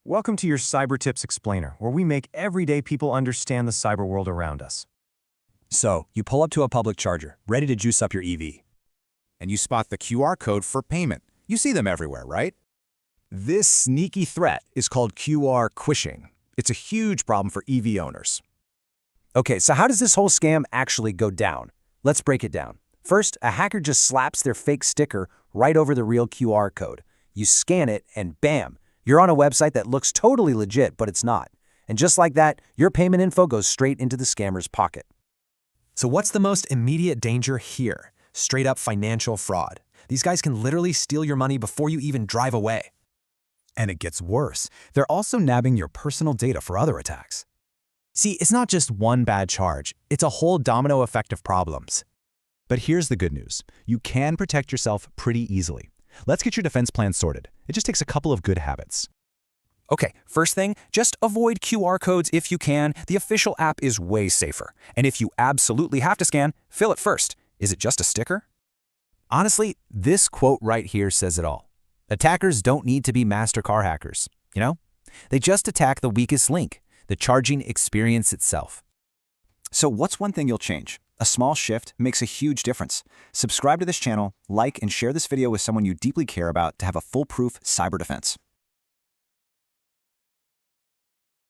Welcome to your Cyber Tips Explainer, where we make everyday people understand the cyber world around us. So, you pull up to a public charger, ready to juice up your EV. And you spot the QR code for payment. You see them everywhere, right? This sneaky threat is called QR quishing. It's a huge problem for EV owners. Okay, so how does this whole scam actually go down? Let's break it down. First, a hacker just slaps their fake sticker right over the real QR code. You scan it, and bam! You're on a website that looks totally legit, but it's not. And just like that, your payment info goes straight into the scammer's pocket. So what's the most immediate danger here? Straight up financial fraud. These guys can literally steal your money before you even drive away. And it gets worse. They're also nabbing your personal data for other attacks. See, it's not just one bad charge. It's a whole domino effect of problems. But here's the good news. You can protect yourself pretty easily. Let's get your defense plan sorted. It just takes a couple of good habits. Okay, first thing, just avoid QR codes if you can. The official app is way safer. And if you absolutely have to scan, fill it first. Is it just a sticker? Honestly, this quote right here says it all. Attackers don't need to be master car hackers, you know? They just attack the weakest link, the charging experience itself. So what's one thing you'll change? A small shift makes a huge difference. Subscribe to this channel, like and share this video with someone you deeply care about to have a foolproof cyber defense.